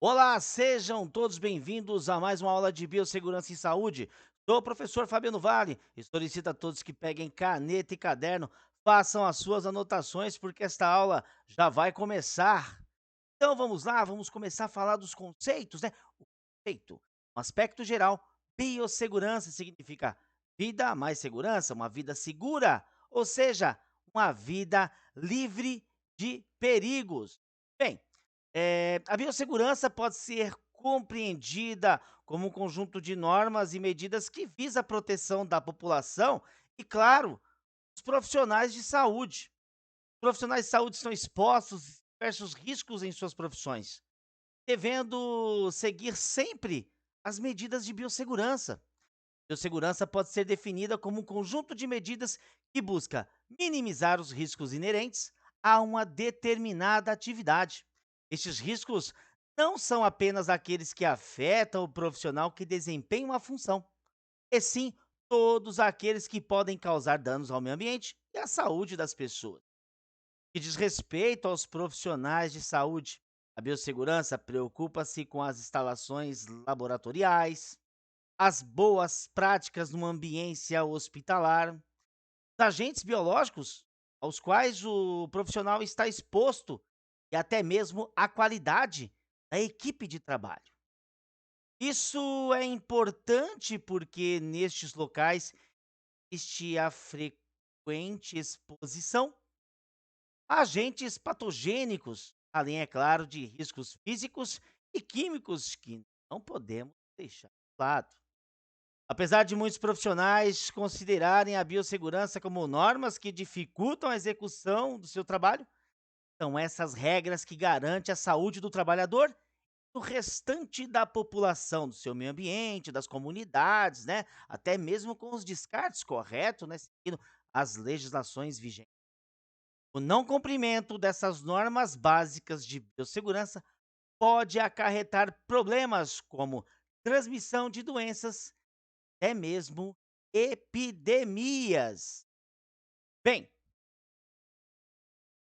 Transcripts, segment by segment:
Olá, sejam todos bem-vindos a mais uma aula de biossegurança em saúde. Sou o professor Fabiano Vale e solicito a todos que peguem caneta e caderno, façam as suas anotações, porque esta aula já vai começar. Então vamos lá, vamos começar a falar dos conceitos, né? O conceito, um aspecto geral, biossegurança significa vida mais segurança, uma vida segura, ou seja, uma vida livre de perigos. Bem, a biossegurança pode ser compreendida como um conjunto de normas e medidas que visa a proteção da população e, claro, os profissionais de saúde. Os profissionais de saúde estão expostos a diversos riscos em suas profissões, devendo seguir sempre as medidas de biossegurança. Biossegurança pode ser definida como um conjunto de medidas que busca minimizar os riscos inerentes a uma determinada atividade. Estes riscos não são apenas aqueles que afetam o profissional que desempenha uma função, e sim todos aqueles que podem causar danos ao meio ambiente e à saúde das pessoas. Que diz respeito aos profissionais de saúde, a biossegurança preocupa-se com as instalações laboratoriais, as boas práticas numa ambiência hospitalar, os agentes biológicos aos quais o profissional está exposto e até mesmo a qualidade da equipe de trabalho. Isso é importante porque nestes locais existe a frequente exposição a agentes patogênicos, além, é claro, de riscos físicos e químicos que não podemos deixar de lado. Apesar de muitos profissionais considerarem a biossegurança como normas que dificultam a execução do seu trabalho, são essas regras que garantem a saúde do trabalhador e do restante da população, do seu meio ambiente, das comunidades, né? Até mesmo com os descartes corretos, né? Seguindo as legislações vigentes. O não cumprimento dessas normas básicas de biossegurança pode acarretar problemas como transmissão de doenças, até mesmo epidemias. Bem,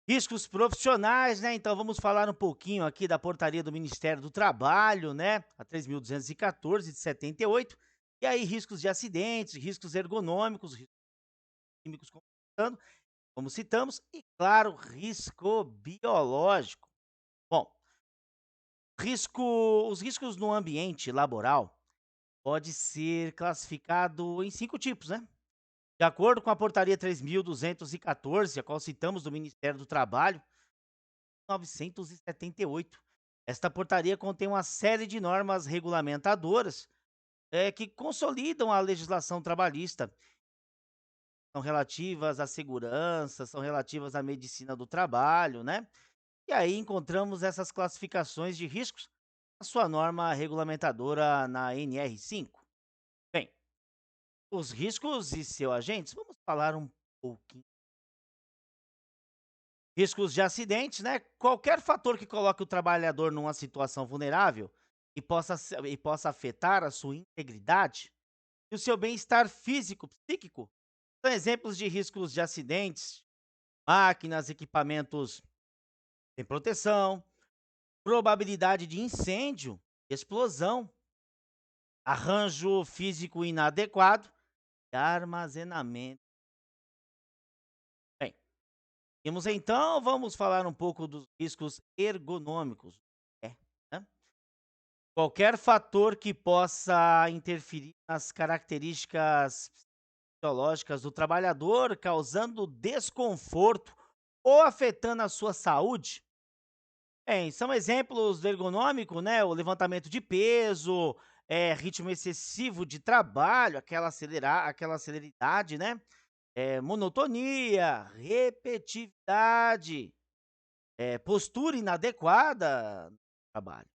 riscos profissionais, né? Então vamos falar um pouquinho aqui da portaria do Ministério do Trabalho, né? A 3.214 de 78. E aí, riscos de acidentes, riscos ergonômicos, riscos químicos, como citamos, e claro, risco biológico. Bom, os riscos no ambiente laboral pode ser classificado em 5 tipos, né? De acordo com a portaria 3.214, a qual citamos do Ministério do Trabalho, 978. Esta portaria contém uma série de normas regulamentadoras que consolidam a legislação trabalhista. São relativas à segurança, são relativas à medicina do trabalho, né? E aí encontramos essas classificações de riscos na sua norma regulamentadora na NR5. Bem, os riscos e seus agentes, vamos falar um pouquinho. Riscos de acidentes, né? Qualquer fator que coloque o trabalhador numa situação vulnerável e possa afetar a sua integridade e o seu bem-estar físico, psíquico, são exemplos de riscos de acidentes, máquinas, equipamentos sem proteção, probabilidade de incêndio, explosão, arranjo físico inadequado e armazenamento. Bem, vamos falar um pouco dos riscos ergonômicos. É, né? Qualquer fator que possa interferir nas características fisiológicas do trabalhador, causando desconforto ou afetando a sua saúde. Bem, são exemplos do ergonômico, né? O levantamento de peso, ritmo excessivo de trabalho, aquela celeridade, né? Monotonia, repetitividade, postura inadequada no trabalho.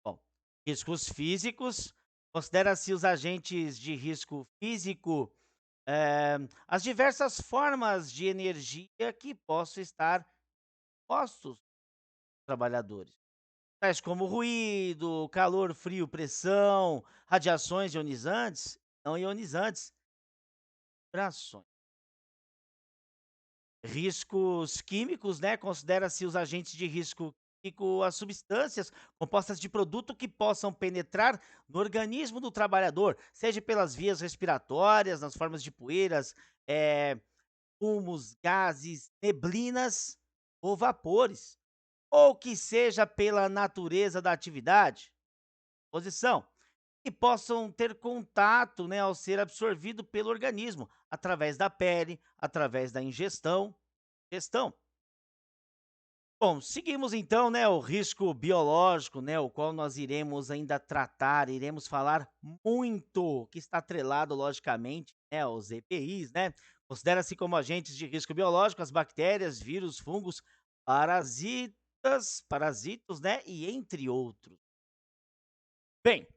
Bom, riscos físicos, considera-se os agentes de risco físico, as diversas formas de energia que possam estar postos aos trabalhadores, tais como ruído, calor, frio, pressão, radiações ionizantes, não ionizantes, vibrações. Riscos químicos, né? Considera-se os agentes de risco químico as substâncias compostas de produto que possam penetrar no organismo do trabalhador, seja pelas vias respiratórias, nas formas de poeiras, eh, fumos, gases, neblinas ou vapores, ou que seja pela natureza da atividade, posição, e possam ter contato, né, ao ser absorvido pelo organismo, através da pele, através da ingestão. Bom, seguimos então, né, o risco biológico, né, o qual nós iremos ainda tratar, iremos falar muito, que está atrelado, logicamente, né, aos EPIs, né? Considera-se como agentes de risco biológico as bactérias, vírus, fungos, parasitos, né, e entre outros. Bem,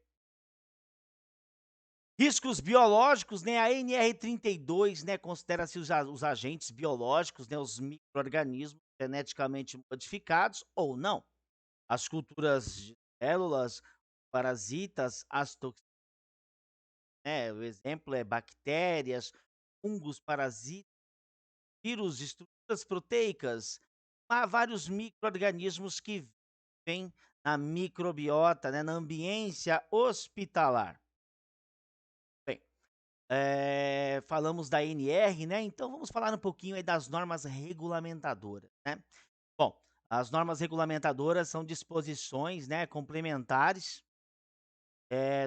riscos biológicos, né, a NR32, né, considera-se os agentes biológicos, né, os micro-organismos geneticamente modificados ou não. As culturas de células, parasitas, as toxinas, né, o exemplo é bactérias, fungos, parasitas, vírus, estruturas proteicas. Há vários micro-organismos que vivem na microbiota, né, na ambiência hospitalar. Bem, falamos da NR, né, então vamos falar um pouquinho aí das normas regulamentadoras, né. Bom, as normas regulamentadoras são disposições, né, complementares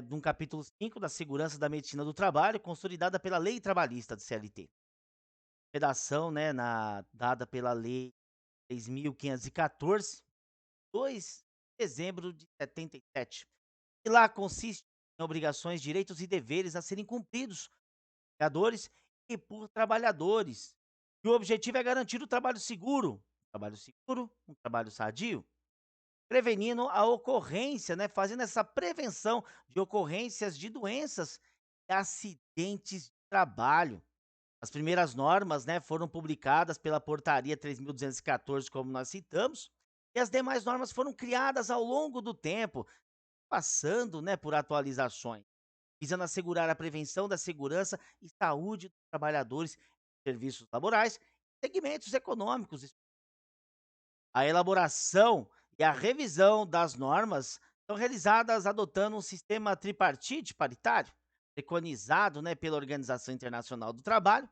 de um capítulo 5 da Segurança da Medicina do Trabalho, consolidada pela Lei Trabalhista do CLT. Redação, né, dada pela Lei 3.514, 2 de dezembro de 77. E lá consiste em obrigações, direitos e deveres a serem cumpridos por empregadores e por trabalhadores. E o objetivo é garantir o trabalho seguro, um trabalho sadio, prevenindo a ocorrência, né, fazendo essa prevenção de ocorrências de doenças e acidentes de trabalho. As primeiras normas, né, foram publicadas pela Portaria 3.214, como nós citamos, e as demais normas foram criadas ao longo do tempo, passando, né, por atualizações, visando assegurar a prevenção da segurança e saúde dos trabalhadores em serviços laborais, segmentos econômicos. A elaboração e a revisão das normas são realizadas adotando um sistema tripartite paritário, preconizado, né, pela Organização Internacional do Trabalho,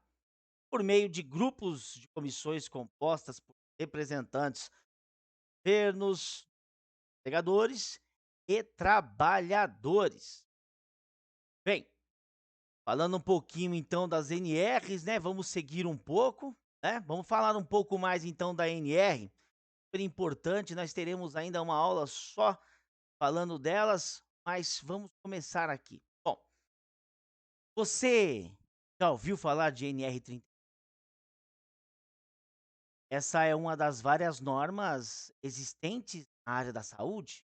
por meio de grupos de comissões compostas por representantes, governos, empregadores e trabalhadores. Bem, falando um pouquinho então das NRs, né? Vamos seguir um pouco, né? Vamos falar um pouco mais então da NR. Super importante, nós teremos ainda uma aula só falando delas, mas vamos começar aqui. Bom, você já ouviu falar de NR30? Essa é uma das várias normas existentes na área da saúde.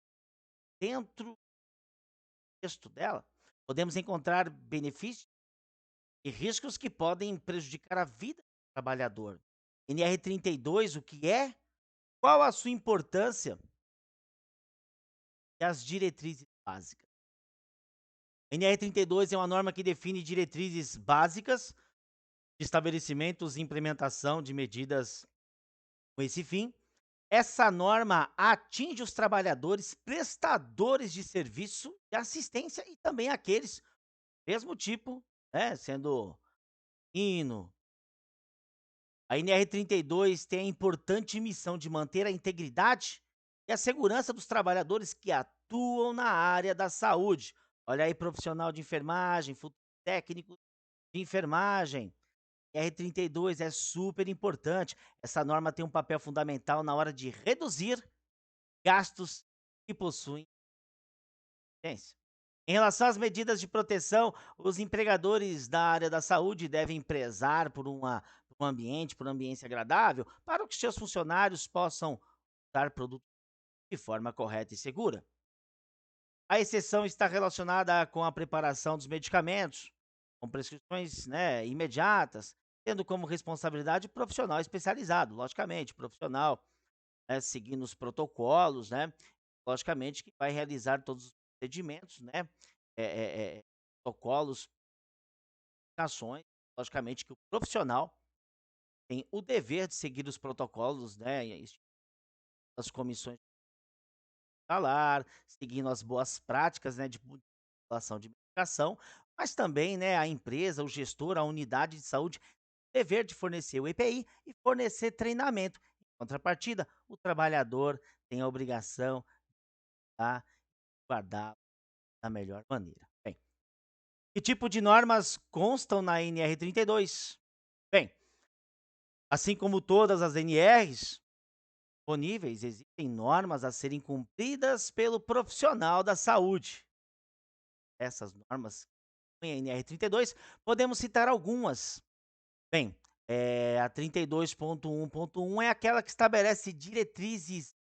Dentro do texto dela, podemos encontrar benefícios e riscos que podem prejudicar a vida do trabalhador. NR32, o que é? Qual a sua importância e as diretrizes básicas? NR32 é uma norma que define diretrizes básicas de estabelecimentos e implementação de medidas com esse fim. Essa norma atinge os trabalhadores prestadores de serviço de assistência e também aqueles mesmo tipo, né, sendo hino. A NR32 tem a importante missão de manter a integridade e a segurança dos trabalhadores que atuam na área da saúde. Olha aí, profissional de enfermagem, técnico de enfermagem. R32 é super importante. Essa norma tem um papel fundamental na hora de reduzir gastos que possuem eficiência. Em relação às medidas de proteção, os empregadores da área da saúde devem prezar por um ambiente, por uma ambiência agradável, para que seus funcionários possam usar produtos de forma correta e segura. A exceção está relacionada com a preparação dos medicamentos, com prescrições, né, imediatas, tendo como responsabilidade o profissional especializado, logicamente, profissional, né, seguindo os protocolos, né, logicamente que vai realizar todos os procedimentos, né, protocolos, ações, logicamente que o profissional tem o dever de seguir os protocolos, né, e as comissões. hospitalar, seguindo as boas práticas, né, de manipulação de medicação, mas também, né, a empresa, o gestor, a unidade de saúde, dever de fornecer o EPI e fornecer treinamento. Em contrapartida, o trabalhador tem a obrigação de guardar da melhor maneira. Bem, que tipo de normas constam na NR32? Bem, assim como todas as NRs disponíveis, existem normas a serem cumpridas pelo profissional da saúde. Essas normas, em NR32, podemos citar algumas. Bem, a 32.1.1 é aquela que estabelece diretrizes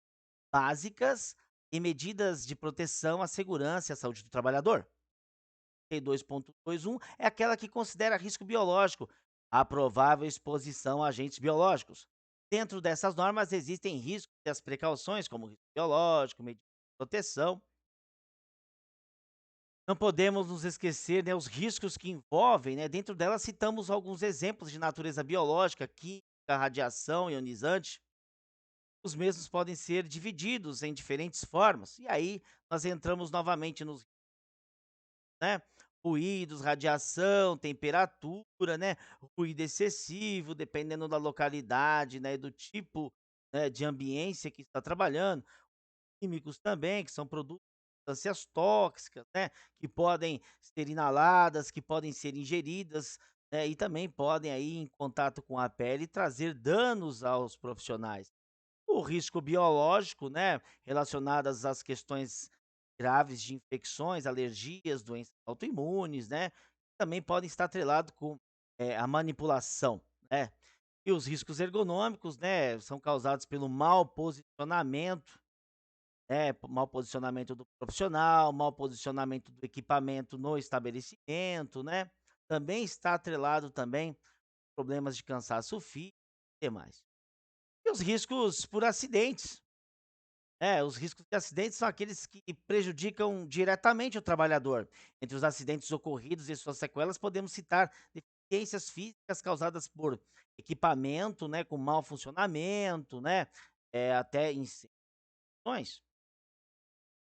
básicas e medidas de proteção à segurança e à saúde do trabalhador. 32.21 é aquela que considera risco biológico, a provável exposição a agentes biológicos. Dentro dessas normas existem riscos e as precauções, como risco biológico, medidas de proteção. Não podemos nos esquecer, né, os riscos que envolvem, né, dentro delas citamos alguns exemplos de natureza biológica, química, radiação ionizante. Os mesmos podem ser divididos em diferentes formas. E aí nós entramos novamente nos, né, ruídos, radiação, temperatura, né, ruído excessivo, dependendo da localidade, né, e do tipo, né, de ambiência que está trabalhando. Químicos também, que são produtos substâncias tóxicas, né, que podem ser inaladas, que podem ser ingeridas, né, e também podem aí em contato com a pele trazer danos aos profissionais. O risco biológico, né, relacionadas às questões graves de infecções, alergias, doenças autoimunes, né, também podem estar atrelados com, a manipulação, né. E os riscos ergonômicos, né, são causados pelo mau posicionamento, né, mau posicionamento do profissional, mau posicionamento do equipamento no estabelecimento, né. Também está atrelado também problemas de cansaço físico e demais. E os riscos por acidentes. Os riscos de acidentes são aqueles que prejudicam diretamente o trabalhador. Entre os acidentes ocorridos e suas sequelas, podemos citar deficiências físicas causadas por equipamento, né, com mau funcionamento, né, até inseções.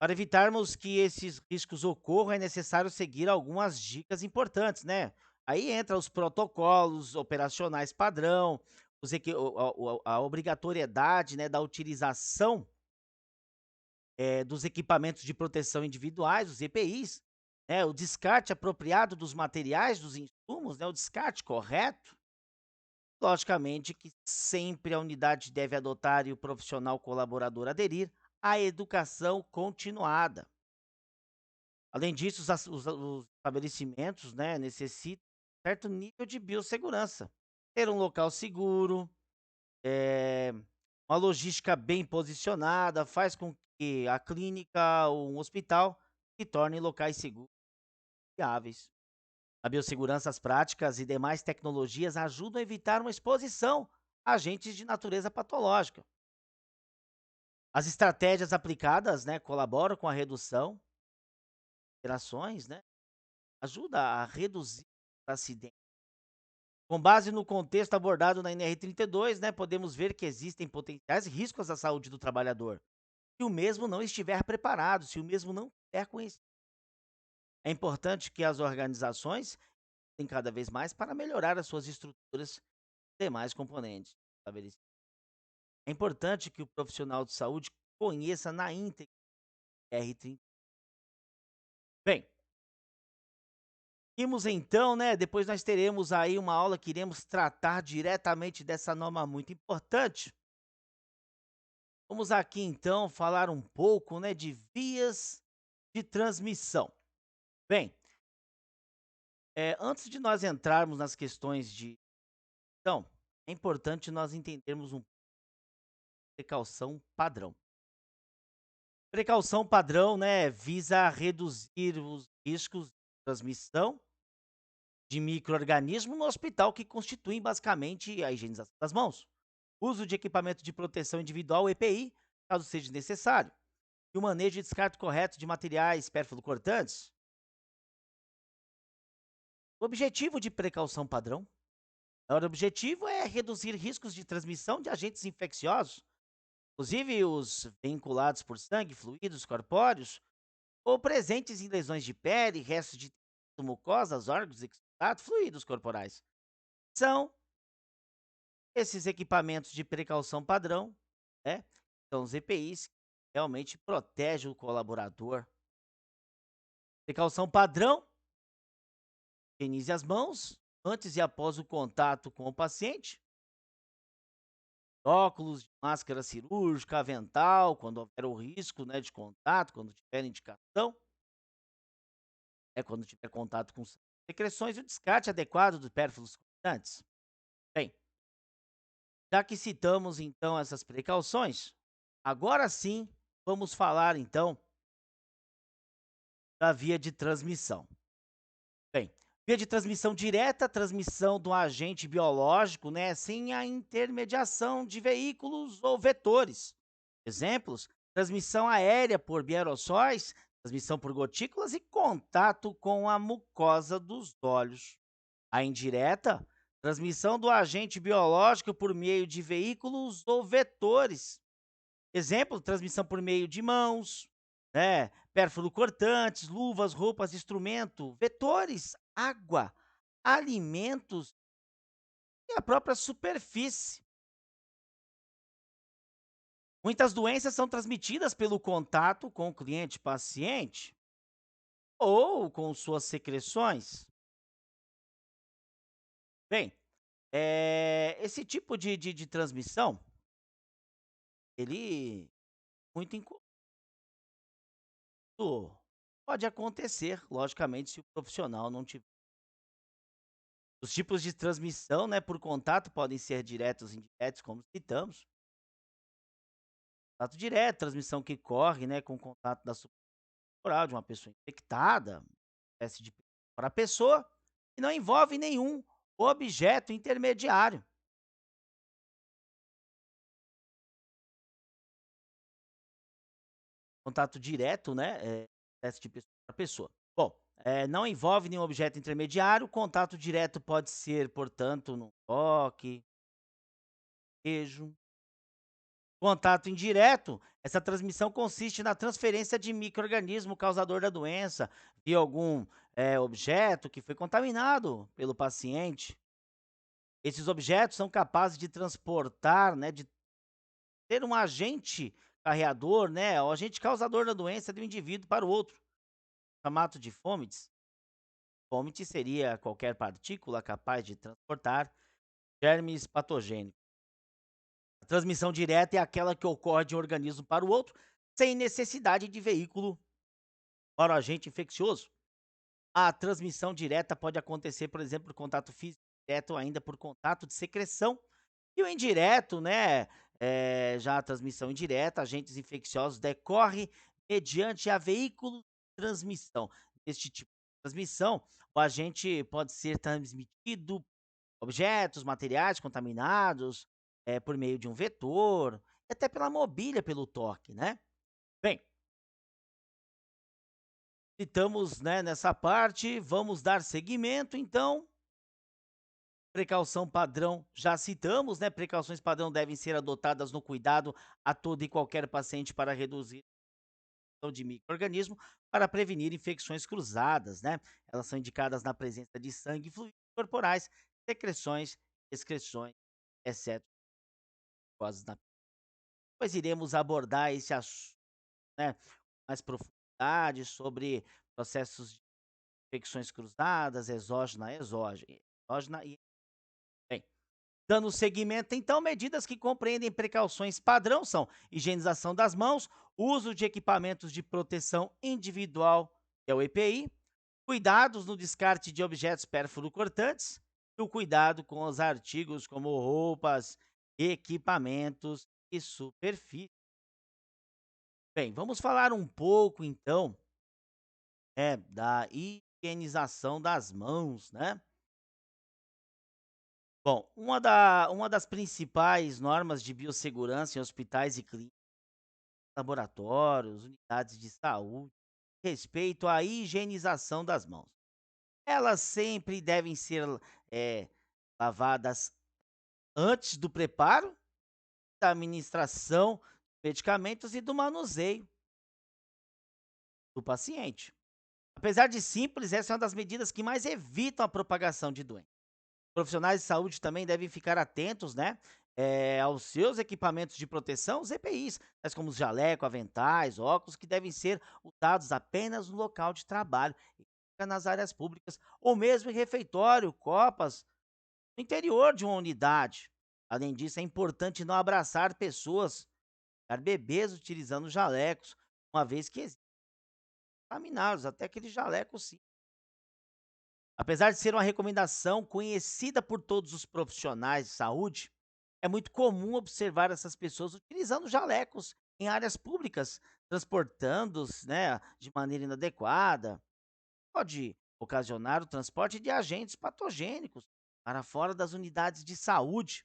Para evitarmos que esses riscos ocorram, é necessário seguir algumas dicas importantes, né? Aí entra os protocolos operacionais padrão, a obrigatoriedade, né, da utilização dos equipamentos de proteção individuais, os EPIs, né, o descarte apropriado dos materiais, dos insumos, né, o descarte correto. Logicamente que sempre a unidade deve adotar e o profissional colaborador aderir à educação continuada. Além disso, os estabelecimentos, né, necessitam de certo nível de biossegurança. Ter um local seguro, eh, uma logística bem posicionada, faz com que a clínica ou um hospital se tornem locais seguros e viáveis. A biossegurança, as práticas e demais tecnologias ajudam a evitar uma exposição a agentes de natureza patológica. As estratégias aplicadas, né, colaboram com a redução de interações, né, ajuda a reduzir acidentes. Com base no contexto abordado na NR32, né, podemos ver que existem potenciais riscos à saúde do trabalhador, se o mesmo não estiver preparado, se o mesmo não tiver conhecido. É importante que as organizações tenham cada vez mais para melhorar as suas estruturas e demais componentes estabelecidos. É importante que o profissional de saúde conheça na íntegra a NR30. Bem, seguimos então, né? Depois nós teremos aí uma aula que iremos tratar diretamente dessa norma muito importante. Vamos aqui então falar um pouco, né, de vias de transmissão. Bem, antes de nós entrarmos nas questões de então, é importante nós entendermos um precaução padrão. Precaução padrão, né, visa reduzir os riscos de transmissão de micro-organismos no hospital que constituem basicamente a higienização das mãos. Uso de equipamento de proteção individual EPI, caso seja necessário. E o manejo e descarte correto de materiais perfluorocortantes. O objetivo de precaução padrão. O objetivo é reduzir riscos de transmissão de agentes infecciosos, inclusive os vinculados por sangue, fluidos corpóreos ou presentes em lesões de pele, restos de mucosas, órgãos e contato, fluidos corporais. São esses equipamentos de precaução padrão, né? São os EPIs que realmente protegem o colaborador. Precaução padrão: higienize as mãos antes e após o contato com o paciente. Óculos, máscara cirúrgica, avental, quando houver o risco, né, de contato, quando tiver indicação, quando tiver contato com secreções e o descarte adequado dos pérfuros contaminantes. Bem, já que citamos então essas precauções, agora sim vamos falar então da via de transmissão. Bem, via de transmissão direta, transmissão do agente biológico, né, sem a intermediação de veículos ou vetores. Exemplos: transmissão aérea por aerossóis, transmissão por gotículas e contato com a mucosa dos olhos. A indireta, transmissão do agente biológico por meio de veículos ou vetores. Exemplo: transmissão por meio de mãos, né, pérfuro cortantes, luvas, roupas, instrumento, vetores, água, alimentos e a própria superfície. Muitas doenças são transmitidas pelo contato com o cliente-paciente ou com suas secreções. Bem, esse tipo de transmissão, ele muito incomum. Pode acontecer, logicamente, se o profissional não tiver. Os tipos de transmissão, né, por contato podem ser diretos e indiretos, como citamos. Contato direto, transmissão que corre, né, com contato da superfície corporal de uma pessoa infectada, espécie de para a pessoa, e não envolve nenhum objeto intermediário. Contato direto, né, espécie de pessoa para pessoa. Bom, não envolve nenhum objeto intermediário. Contato direto pode ser, portanto, no toque, beijo. Contato indireto, essa transmissão consiste na transferência de micro-organismo causador da doença via algum objeto que foi contaminado pelo paciente. Esses objetos são capazes de transportar, né, de ter um agente carreador, né, o agente causador da doença de um indivíduo para o outro, chamado de fomites. Fomite seria qualquer partícula capaz de transportar germes patogênicos. A transmissão direta é aquela que ocorre de um organismo para o outro, sem necessidade de veículo para o agente infeccioso. A transmissão direta pode acontecer, por exemplo, por contato físico direto ou ainda por contato de secreção. E o indireto, né? Já a transmissão indireta, agentes infecciosos, decorre mediante a veículo de transmissão. Este tipo de transmissão, o agente pode ser transmitido objetos, materiais contaminados, por meio de um vetor, e até pela mobília, pelo toque, né? Bem, estamos, né, nessa parte, vamos dar seguimento, então. Precaução padrão, já citamos, né? Precauções padrão devem ser adotadas no cuidado a todo e qualquer paciente para reduzir a de micro-organismo para prevenir infecções cruzadas, né? Elas são indicadas na presença de sangue e fluidos corporais, secreções, excreções, exceto mucosas na. Depois iremos abordar esse assunto, né, com mais profundidade sobre processos de infecções cruzadas, exógena e bem. Dando seguimento, então, medidas que compreendem precauções padrão são higienização das mãos, uso de equipamentos de proteção individual, que é o EPI, cuidados no descarte de objetos pérfuro-cortantes e o cuidado com os artigos como roupas, equipamentos e superfície. Bem, vamos falar um pouco então da higienização das mãos, né? Bom, uma das principais normas de biossegurança em hospitais e clínicas, laboratórios, unidades de saúde, respeito à higienização das mãos. Elas sempre devem ser eh, lavadas antes do preparo, da administração medicamentos e do manuseio do paciente. Apesar de simples, essa é uma das medidas que mais evitam a propagação de doenças. Profissionais de saúde também devem ficar atentos, né, aos seus equipamentos de proteção, os EPIs, tais como os jaleco, aventais, óculos, que devem ser usados apenas no local de trabalho, e nunca nas áreas públicas, ou mesmo em refeitório, copas, no interior de uma unidade. Além disso, é importante não abraçar pessoas, bebês utilizando jalecos, uma vez que existem contaminados, até aquele jaleco sim. Apesar de ser uma recomendação conhecida por todos os profissionais de saúde, é muito comum observar essas pessoas utilizando jalecos em áreas públicas, transportando-os, né, de maneira inadequada. Pode ocasionar o transporte de agentes patogênicos para fora das unidades de saúde,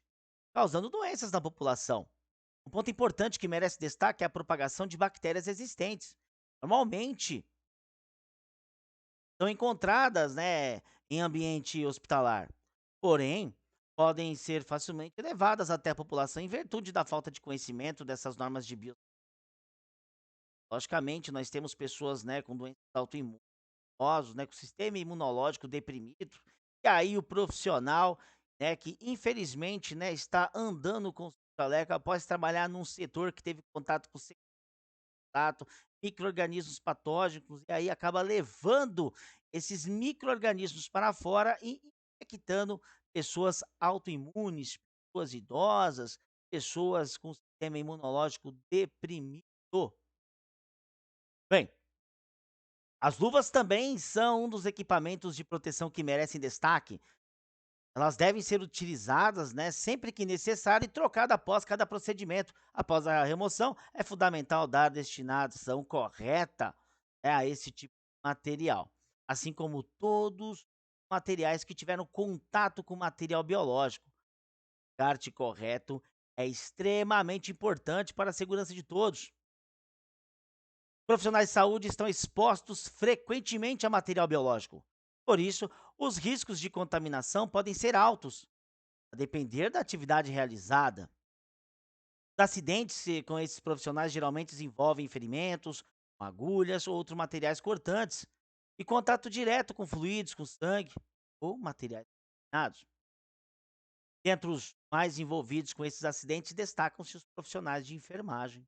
causando doenças na população. Um ponto importante que merece destaque é a propagação de bactérias existentes. Normalmente, são encontradas, né, em ambiente hospitalar. Porém, podem ser facilmente levadas até a população em virtude da falta de conhecimento dessas normas de bio. Logicamente, nós temos pessoas, né, com doenças autoimunes, né, com o sistema imunológico deprimido, e aí o profissional, né, que infelizmente, né, está andando com o jaleco após trabalhar num setor que teve contato com contato, micro-organismos patógenos, e aí acaba levando esses micro-organismos para fora e infectando pessoas autoimunes, pessoas idosas, pessoas com sistema imunológico deprimido. Bem, as luvas também são um dos equipamentos de proteção que merecem destaque. Elas devem ser utilizadas, né, sempre que necessário e trocada após cada procedimento. Após a remoção, é fundamental dar destinação correta, a esse tipo de material, assim como todos os materiais que tiveram contato com material biológico. O descarte correto é extremamente importante para a segurança de todos. Profissionais de saúde estão expostos frequentemente a material biológico. Por isso, os riscos de contaminação podem ser altos a depender da atividade realizada. Os acidentes com esses profissionais geralmente envolvem ferimentos, com agulhas ou outros materiais cortantes e contato direto com fluidos, com sangue ou materiais contaminados. Dentre os mais envolvidos com esses acidentes, destacam-se os profissionais de enfermagem.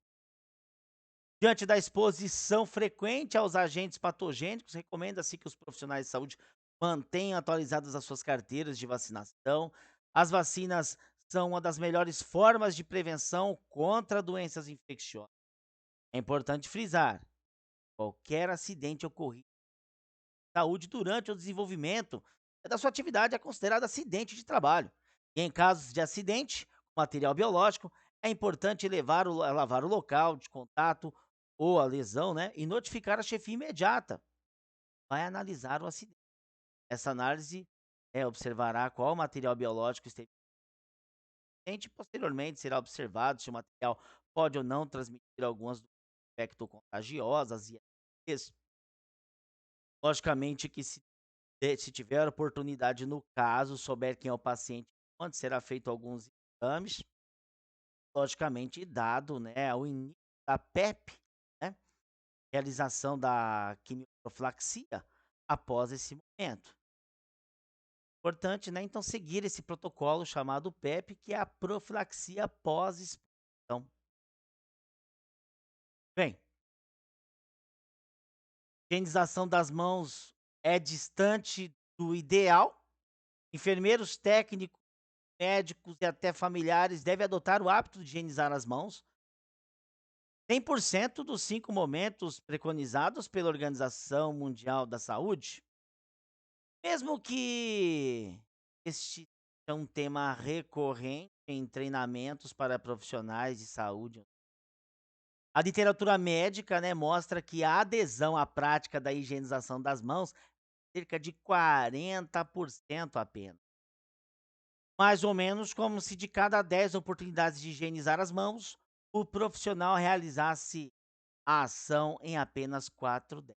Diante da exposição frequente aos agentes patogênicos, recomenda-se que os profissionais de saúde mantenham atualizadas as suas carteiras de vacinação. As vacinas são uma das melhores formas de prevenção contra doenças infecciosas. É importante frisar: qualquer acidente ocorrido em saúde durante o desenvolvimento da sua atividade é considerado acidente de trabalho. E em casos de acidente com material biológico, é importante lavar o local de contato ou a lesão, né, e notificar a chefia imediata. Vai analisar o acidente. Essa análise observará qual material biológico esteve presente e posteriormente será observado se o material pode ou não transmitir algumas doenças infecto-contagiosas e AIDs. Logicamente que se tiver oportunidade no caso, souber quem é o paciente, onde será feito alguns exames, logicamente dado, né, o início da PEP, né, realização da quimioprofilaxia após esse momento. Importante, né, então seguir esse protocolo chamado PEP, que é a profilaxia pós-exposição. Bem, higienização das mãos é distante do ideal. Enfermeiros, técnicos, médicos e até familiares devem adotar o hábito de higienizar as mãos. 100% dos 5 momentos preconizados pela Organização Mundial da Saúde. Mesmo que este é um tema recorrente em treinamentos para profissionais de saúde, a literatura médica, né, mostra que a adesão à prática da higienização das mãos é cerca de 40% apenas. Mais ou menos como se de cada 10 oportunidades de higienizar as mãos, o profissional realizasse a ação em apenas 4 delas.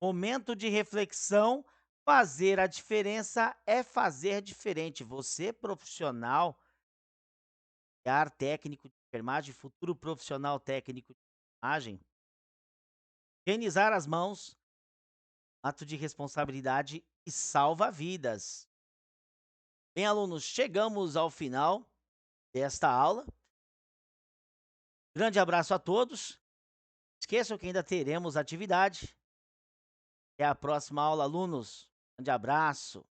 Momento de reflexão, fazer a diferença é fazer diferente. Você, profissional, técnico enfermagem, futuro profissional técnico de enfermagem, higienizar as mãos, ato de responsabilidade e salva vidas. Bem, alunos, chegamos ao final desta aula. Grande abraço a todos. Esqueçam que ainda teremos atividade. Até a próxima aula, alunos. Grande abraço.